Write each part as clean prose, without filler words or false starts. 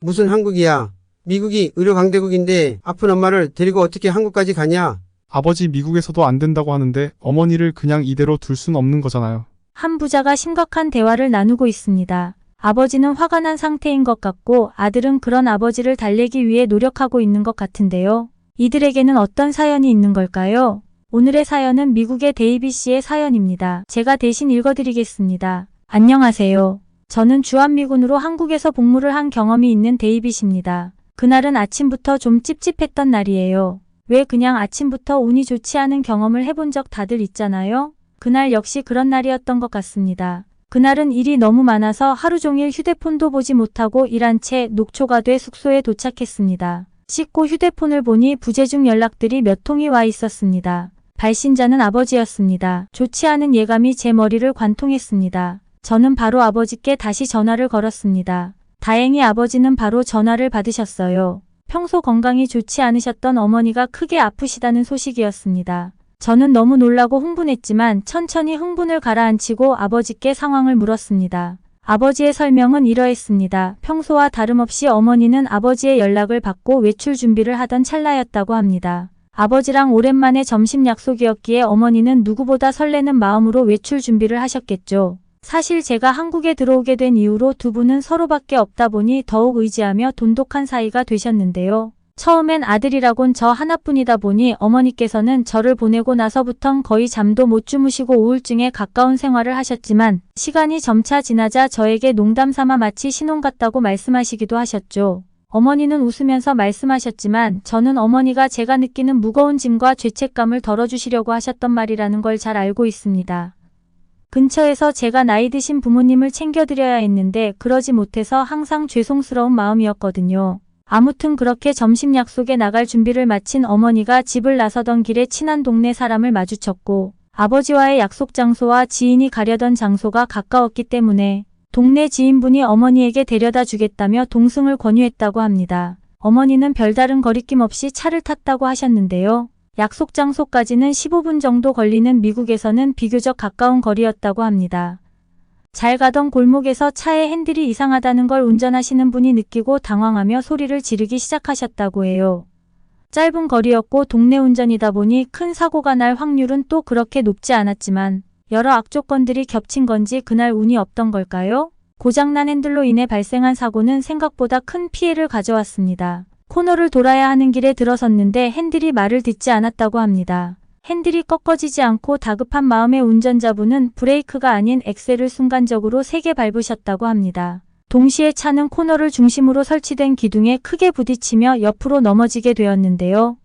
무슨 한국이야? 미국이 의료 강대국인데 아픈 엄마를 데리고 어떻게 한국까지 가냐? 아버지 미국에서도 안 된다고 하는데 어머니를 그냥 이대로 둘 순 없는 거잖아요. 한 부자가 심각한 대화를 나누고 있습니다. 아버지는 화가 난 상태인 것 같고 아들은 그런 아버지를 달래기 위해 노력하고 있는 것 같은데요. 이들에게는 어떤 사연이 있는 걸까요? 오늘의 사연은 미국의 데이비 씨의 사연입니다. 제가 대신 읽어드리겠습니다. 안녕하세요. 저는 주한미군으로 한국에서 복무를 한 경험이 있는 데이빗입니다. 그날은 아침부터 좀 찝찝했던 날이에요. 왜 그냥 아침부터 운이 좋지 않은 경험을 해본 적 다들 있잖아요? 그날 역시 그런 날이었던 것 같습니다. 그날은 일이 너무 많아서 하루 종일 휴대폰도 보지 못하고 일한 채 녹초가 돼 숙소에 도착했습니다. 씻고 휴대폰을 보니 부재중 연락들이 몇 통이 와 있었습니다. 발신자는 아버지였습니다. 좋지 않은 예감이 제 머리를 관통했습니다. 저는 바로 아버지께 다시 전화를 걸었습니다. 다행히 아버지는 바로 전화를 받으셨어요. 평소 건강이 좋지 않으셨던 어머니가 크게 아프시다는 소식이었습니다. 저는 너무 놀라고 흥분했지만 천천히 흥분을 가라앉히고 아버지께 상황을 물었습니다. 아버지의 설명은 이러했습니다. 평소와 다름없이 어머니는 아버지의 연락을 받고 외출 준비를 하던 찰나였다고 합니다. 아버지랑 오랜만에 점심 약속이었기에 어머니는 누구보다 설레는 마음으로 외출 준비를 하셨겠죠. 사실 제가 한국에 들어오게 된 이후로 두 분은 서로밖에 없다 보니 더욱 의지하며 돈독한 사이가 되셨는데요. 처음엔 아들이라곤 저 하나뿐이다 보니 어머니께서는 저를 보내고 나서부턴 거의 잠도 못 주무시고 우울증에 가까운 생활을 하셨지만 시간이 점차 지나자 저에게 농담 삼아 마치 신혼 같다고 말씀하시기도 하셨죠. 어머니는 웃으면서 말씀하셨지만 저는 어머니가 제가 느끼는 무거운 짐과 죄책감을 덜어주시려고 하셨던 말이라는 걸 잘 알고 있습니다. 근처에서 제가 나이 드신 부모님을 챙겨드려야 했는데 그러지 못해서 항상 죄송스러운 마음이었거든요. 아무튼 그렇게 점심 약속에 나갈 준비를 마친 어머니가 집을 나서던 길에 친한 동네 사람을 마주쳤고 아버지와의 약속 장소와 지인이 가려던 장소가 가까웠기 때문에 동네 지인분이 어머니에게 데려다 주겠다며 동승을 권유했다고 합니다. 어머니는 별다른 거리낌 없이 차를 탔다고 하셨는데요. 약속 장소까지는 15분 정도 걸리는 미국에서는 비교적 가까운 거리였다고 합니다. 잘 가던 골목에서 차의 핸들이 이상하다는 걸 운전하시는 분이 느끼고 당황하며 소리를 지르기 시작하셨다고 해요. 짧은 거리였고 동네 운전이다 보니 큰 사고가 날 확률은 또 그렇게 높지 않았지만 여러 악조건들이 겹친 건지 그날 운이 없던 걸까요? 고장난 핸들로 인해 발생한 사고는 생각보다 큰 피해를 가져왔습니다. 코너를 돌아야 하는 길에 들어섰는데 핸들이 말을 듣지 않았다고 합니다. 핸들이 꺾어지지 않고 다급한 마음의 운전자분은 브레이크가 아닌 엑셀을 순간적으로 3개 밟으셨다고 합니다. 동시에 차는 코너를 중심으로 설치된 기둥에 크게 부딪히며 옆으로 넘어지게 되었는데요.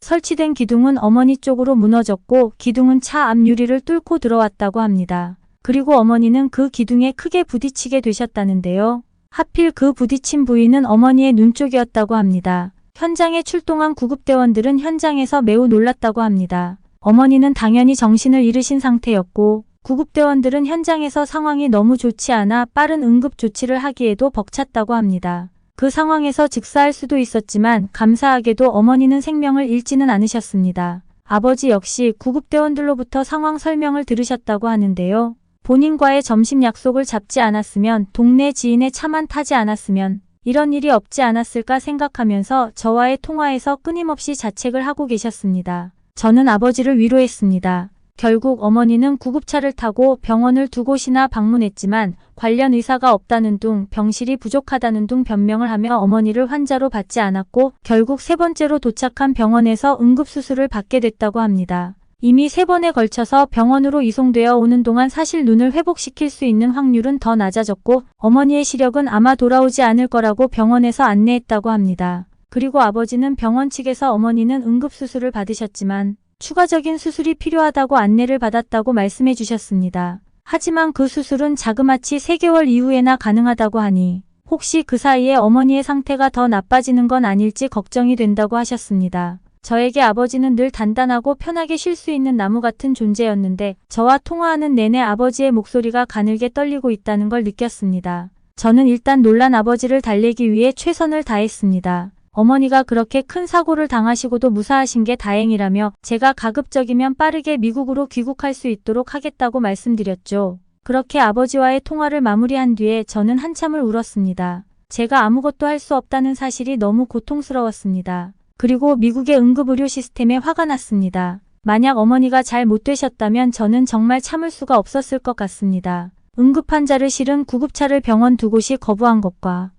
설치된 기둥은 어머니 쪽으로 무너졌고 기둥은 차 앞 유리를 뚫고 들어왔다고 합니다. 그리고 어머니는 그 기둥에 크게 부딪히게 되셨다는데요. 하필 그 부딪힌 부위는 어머니의 눈 쪽이었다고 합니다. 현장에 출동한 구급대원들은 현장에서 매우 놀랐다고 합니다. 어머니는 당연히 정신을 잃으신 상태였고 구급대원들은 현장에서 상황이 너무 좋지 않아 빠른 응급 조치를 하기에도 벅찼다고 합니다. 그 상황에서 즉사할 수도 있었지만 감사하게도 어머니는 생명을 잃지는 않으셨습니다. 아버지 역시 구급대원들로부터 상황 설명을 들으셨다고 하는데요. 본인과의 점심 약속을 잡지 않았으면 동네 지인의 차만 타지 않았으면 이런 일이 없지 않았을까 생각하면서 저와의 통화에서 끊임없이 자책을 하고 계셨습니다. 저는 아버지를 위로했습니다. 결국 어머니는 구급차를 타고 병원을 2곳이나 방문했지만 관련 의사가 없다는 둥, 병실이 부족하다는 둥 변명을 하며 어머니를 환자로 받지 않았고 결국 3번째로 도착한 병원에서 응급수술을 받게 됐다고 합니다. 이미 3번에 걸쳐서 병원으로 이송되어 오는 동안 사실 눈을 회복시킬 수 있는 확률은 더 낮아졌고 어머니의 시력은 아마 돌아오지 않을 거라고 병원에서 안내했다고 합니다. 그리고 아버지는 병원 측에서 어머니는 응급수술을 받으셨지만 추가적인 수술이 필요하다고 안내를 받았다고 말씀해 주셨습니다. 하지만 그 수술은 자그마치 3개월 이후에나 가능하다고 하니 혹시 그 사이에 어머니의 상태가 더 나빠지는 건 아닐지 걱정이 된다고 하셨습니다. 저에게 아버지는 늘 단단하고 편하게 쉴 수 있는 나무 같은 존재였는데 저와 통화하는 내내 아버지의 목소리가 가늘게 떨리고 있다는 걸 느꼈습니다. 저는 일단 놀란 아버지를 달래기 위해 최선을 다했습니다. 어머니가 그렇게 큰 사고를 당하시고도 무사하신 게 다행이라며 제가 가급적이면 빠르게 미국으로 귀국할 수 있도록 하겠다고 말씀드렸죠. 그렇게 아버지와의 통화를 마무리한 뒤에 저는 한참을 울었습니다. 제가 아무것도 할 수 없다는 사실이 너무 고통스러웠습니다. 그리고 미국의 응급의료 시스템에 화가 났습니다. 만약 어머니가 잘 못 되셨다면 저는 정말 참을 수가 없었을 것 같습니다. 응급환자를 실은 구급차를 병원 두 곳이 거부한 것과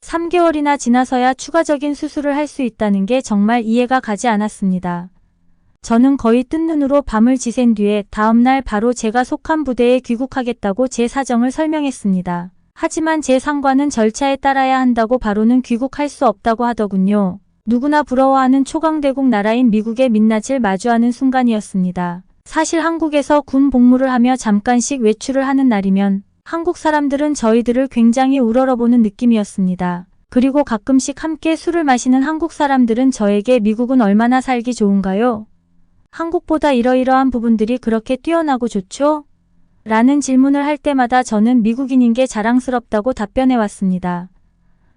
3개월이나 지나서야 추가적인 수술을 할 수 있다는 게 정말 이해가 가지 않았습니다. 저는 거의 뜬 눈으로 밤을 지샌 뒤에 다음날 바로 제가 속한 부대에 귀국하겠다고 제 사정을 설명했습니다. 하지만 제 상관은 절차에 따라야 한다고 바로는 귀국할 수 없다고 하더군요. 누구나 부러워하는 초강대국 나라인 미국의 민낯을 마주하는 순간이었습니다. 사실 한국에서 군 복무를 하며 잠깐씩 외출을 하는 날이면 한국 사람들은 저희들을 굉장히 우러러보는 느낌이었습니다. 그리고 가끔씩 함께 술을 마시는 한국 사람들은 저에게 미국은 얼마나 살기 좋은가요? 한국보다 이러이러한 부분들이 그렇게 뛰어나고 좋죠? 라는 질문을 할 때마다 저는 미국인인 게 자랑스럽다고 답변해 왔습니다.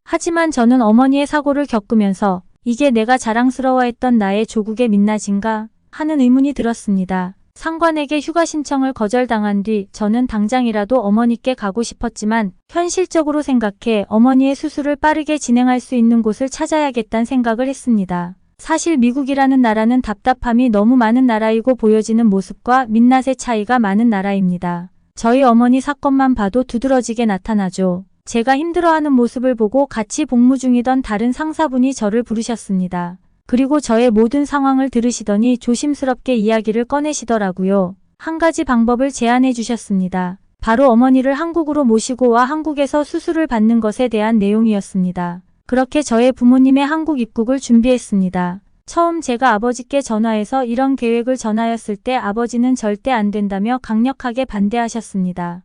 하지만 저는 어머니의 사고를 겪으면서 이게 내가 자랑스러워했던 나의 조국의 민낯인가 하는 의문이 들었습니다. 상관에게 휴가 신청을 거절당한 뒤 저는 당장이라도 어머니께 가고 싶었지만 현실적으로 생각해 어머니의 수술을 빠르게 진행할 수 있는 곳을 찾아야겠다는 생각을 했습니다. 사실 미국이라는 나라는 답답함이 너무 많은 나라이고 보여지는 모습과 민낯의 차이가 많은 나라입니다. 저희 어머니 사건만 봐도 두드러지게 나타나죠. 제가 힘들어하는 모습을 보고 같이 복무 중이던 다른 상사분이 저를 부르셨습니다. 그리고 저의 모든 상황을 들으시더니 조심스럽게 이야기를 꺼내시더라고요. 한 가지 방법을 제안해 주셨습니다. 바로 어머니를 한국으로 모시고 와 한국에서 수술을 받는 것에 대한 내용이었습니다. 그렇게 저의 부모님의 한국 입국을 준비했습니다. 처음 제가 아버지께 전화해서 이런 계획을 전하였을 때 아버지는 절대 안 된다며 강력하게 반대하셨습니다.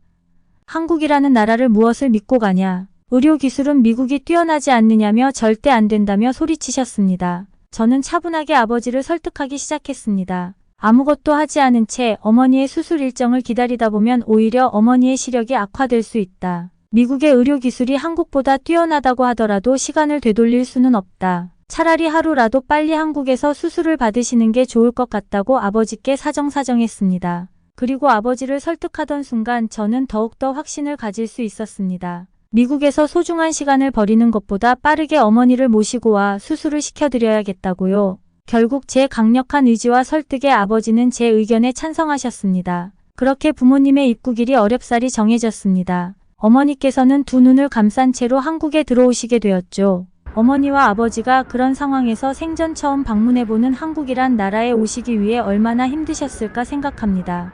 한국이라는 나라를 무엇을 믿고 가냐. 의료기술은 미국이 뛰어나지 않느냐며 절대 안 된다며 소리치셨습니다. 저는 차분하게 아버지를 설득하기 시작했습니다. 아무것도 하지 않은 채 어머니의 수술 일정을 기다리다 보면 오히려 어머니의 시력이 악화될 수 있다. 미국의 의료기술이 한국보다 뛰어나다고 하더라도 시간을 되돌릴 수는 없다. 차라리 하루라도 빨리 한국에서 수술을 받으시는 게 좋을 것 같다고 아버지께 사정했습니다. 그리고 아버지를 설득하던 순간 저는 더욱더 확신을 가질 수 있었습니다. 미국에서 소중한 시간을 버리는 것보다 빠르게 어머니를 모시고 와 수술을 시켜드려야겠다고요. 결국 제 강력한 의지와 설득에 아버지는 제 의견에 찬성하셨습니다. 그렇게 부모님의 입국일이 어렵사리 정해졌습니다. 어머니께서는 두 눈을 감싼 채로 한국에 들어오시게 되었죠. 어머니와 아버지가 그런 상황에서 생전 처음 방문해보는 한국이란 나라에 오시기 위해 얼마나 힘드셨을까 생각합니다.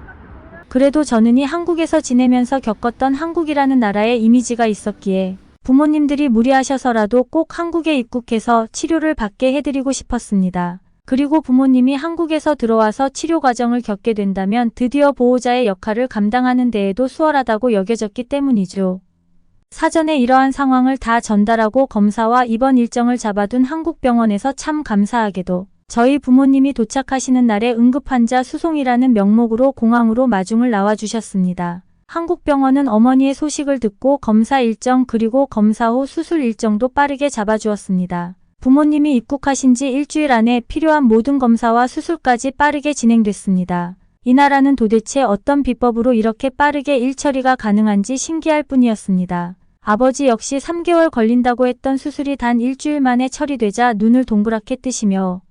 그래도 저는 이 한국에서 지내면서 겪었던 한국이라는 나라의 이미지가 있었기에 부모님들이 무리하셔서라도 꼭 한국에 입국해서 치료를 받게 해드리고 싶었습니다. 그리고 부모님이 한국에서 들어와서 치료 과정을 겪게 된다면 드디어 보호자의 역할을 감당하는 데에도 수월하다고 여겨졌기 때문이죠. 사전에 이러한 상황을 다 전달하고 검사와 입원 일정을 잡아둔 한국병원에서 참 감사하게도 저희 부모님이 도착하시는 날에 응급환자 수송이라는 명목으로 공항으로 마중을 나와주셨습니다. 한국병원은 어머니의 소식을 듣고 검사 일정 그리고 검사 후 수술 일정도 빠르게 잡아주었습니다. 부모님이 입국하신 지 일주일 안에 필요한 모든 검사와 수술까지 빠르게 진행됐습니다. 이 나라는 도대체 어떤 비법으로 이렇게 빠르게 일처리가 가능한지 신기할 뿐이었습니다. 아버지 역시 3개월 걸린다고 했던 수술이 단 일주일 만에 처리되자 눈을 동그랗게 뜨시며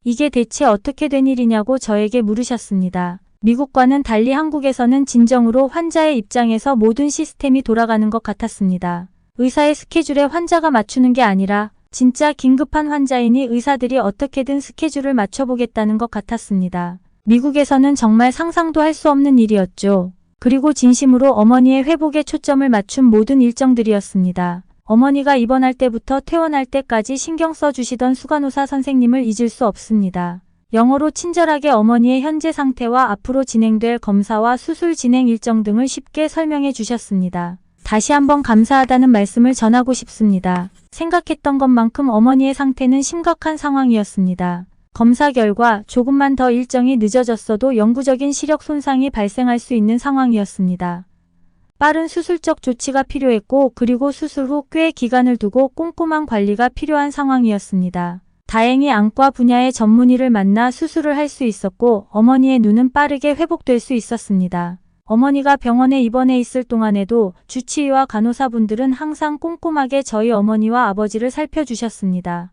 이게 대체 어떻게 된 일이냐고 저에게 물으셨습니다. 미국과는 달리 한국에서는 진정으로 환자의 입장에서 모든 시스템이 돌아가는 것 같았습니다. 의사의 스케줄에 환자가 맞추는 게 아니라 진짜 긴급한 환자이니 의사들이 어떻게든 스케줄을 맞춰보겠다는 것 같았습니다. 미국에서는 정말 상상도 할 수 없는 일이었죠. 그리고 진심으로 어머니의 회복에 초점을 맞춘 모든 일정들이었습니다. 어머니가 입원할 때부터 퇴원할 때까지 신경 써주시던 수간호사 선생님을 잊을 수 없습니다. 영어로 친절하게 어머니의 현재 상태와 앞으로 진행될 검사와 수술 진행 일정 등을 쉽게 설명해 주셨습니다. 다시 한번 감사하다는 말씀을 전하고 싶습니다. 생각했던 것만큼 어머니의 상태는 심각한 상황이었습니다. 검사 결과 조금만 더 일정이 늦어졌어도 영구적인 시력 손상이 발생할 수 있는 상황이었습니다. 빠른 수술적 조치가 필요했고 그리고 수술 후 꽤 기간을 두고 꼼꼼한 관리가 필요한 상황이었습니다. 다행히 안과 분야의 전문의를 만나 수술을 할 수 있었고 어머니의 눈은 빠르게 회복될 수 있었습니다. 어머니가 병원에 입원해 있을 동안에도 주치의와 간호사분들은 항상 꼼꼼하게 저희 어머니와 아버지를 살펴주셨습니다.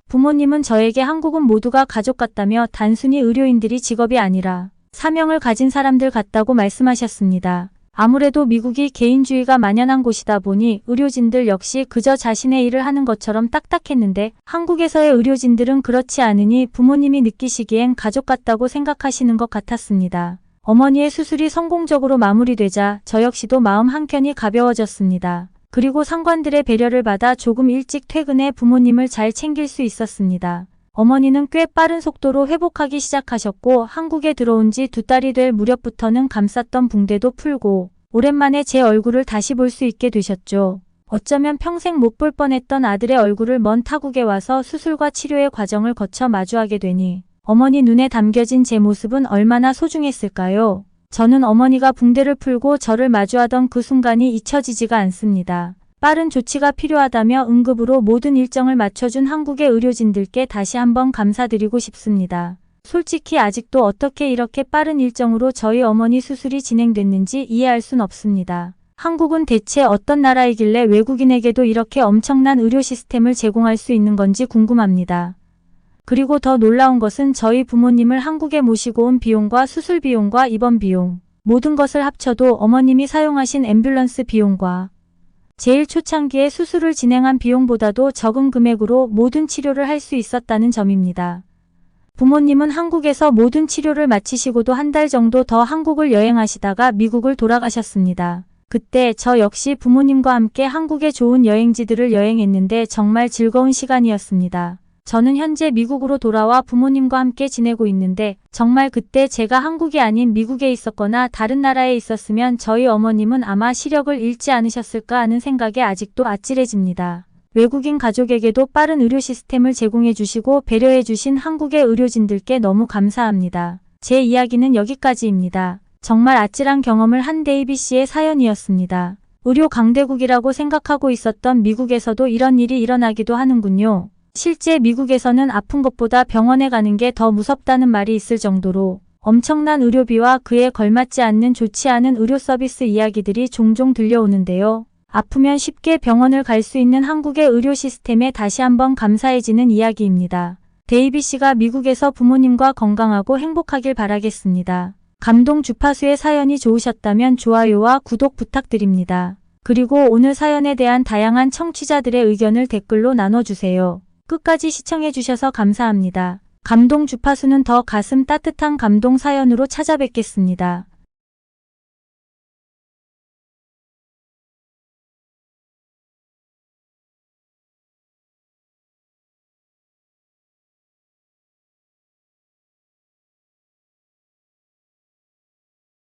부모님은 저에게 한국은 모두가 가족 같다며 단순히 의료인들이 직업이 아니라 사명을 가진 사람들 같다고 말씀하셨습니다. 아무래도 미국이 개인주의가 만연한 곳이다 보니 의료진들 역시 그저 자신의 일을 하는 것처럼 딱딱했는데 한국에서의 의료진들은 그렇지 않으니 부모님이 느끼시기엔 가족 같다고 생각하시는 것 같았습니다. 어머니의 수술이 성공적으로 마무리되자 저 역시도 마음 한켠이 가벼워졌습니다. 그리고 상관들의 배려를 받아 조금 일찍 퇴근해 부모님을 잘 챙길 수 있었습니다. 어머니는 꽤 빠른 속도로 회복하기 시작하셨고 한국에 들어온 지 2달이 될 무렵부터는 감쌌던 붕대도 풀고 오랜만에 제 얼굴을 다시 볼 수 있게 되셨죠. 어쩌면 평생 못 볼 뻔했던 아들의 얼굴을 먼 타국에 와서 수술과 치료의 과정을 거쳐 마주하게 되니 어머니 눈에 담겨진 제 모습은 얼마나 소중했을까요? 저는 어머니가 붕대를 풀고 저를 마주하던 그 순간이 잊혀지지가 않습니다. 빠른 조치가 필요하다며 응급으로 모든 일정을 맞춰준 한국의 의료진들께 다시 한번 감사드리고 싶습니다. 솔직히 아직도 어떻게 이렇게 빠른 일정으로 저희 어머니 수술이 진행됐는지 이해할 순 없습니다. 한국은 대체 어떤 나라이길래 외국인에게도 이렇게 엄청난 의료 시스템을 제공할 수 있는 건지 궁금합니다. 그리고 더 놀라운 것은 저희 부모님을 한국에 모시고 온 비용과 수술 비용과 입원 비용, 모든 것을 합쳐도 어머님이 사용하신 앰뷸런스 비용과 제일 초창기에 수술을 진행한 비용보다도 적은 금액으로 모든 치료를 할 수 있었다는 점입니다. 부모님은 한국에서 모든 치료를 마치시고도 한 달 정도 더 한국을 여행하시다가 미국을 돌아가셨습니다. 그때 저 역시 부모님과 함께 한국의 좋은 여행지들을 여행했는데 정말 즐거운 시간이었습니다. 저는 현재 미국으로 돌아와 부모님과 함께 지내고 있는데 정말 그때 제가 한국이 아닌 미국에 있었거나 다른 나라에 있었으면 저희 어머님은 아마 시력을 잃지 않으셨을까 하는 생각에 아직도 아찔해집니다. 외국인 가족에게도 빠른 의료 시스템을 제공해 주시고 배려해 주신 한국의 의료진들께 너무 감사합니다. 제 이야기는 여기까지입니다. 정말 아찔한 경험을 한 데이비 씨의 사연이었습니다. 의료 강대국이라고 생각하고 있었던 미국에서도 이런 일이 일어나기도 하는군요. 실제 미국에서는 아픈 것보다 병원에 가는 게 더 무섭다는 말이 있을 정도로 엄청난 의료비와 그에 걸맞지 않는 좋지 않은 의료 서비스 이야기들이 종종 들려오는데요. 아프면 쉽게 병원을 갈 수 있는 한국의 의료 시스템에 다시 한번 감사해지는 이야기입니다. 데이비 씨가 미국에서 부모님과 건강하고 행복하길 바라겠습니다. 감동 주파수의 사연이 좋으셨다면 좋아요와 구독 부탁드립니다. 그리고 오늘 사연에 대한 다양한 청취자들의 의견을 댓글로 나눠주세요. 끝까지 시청해주셔서 감사합니다. 감동 주파수는 더 가슴 따뜻한 감동 사연으로 찾아뵙겠습니다.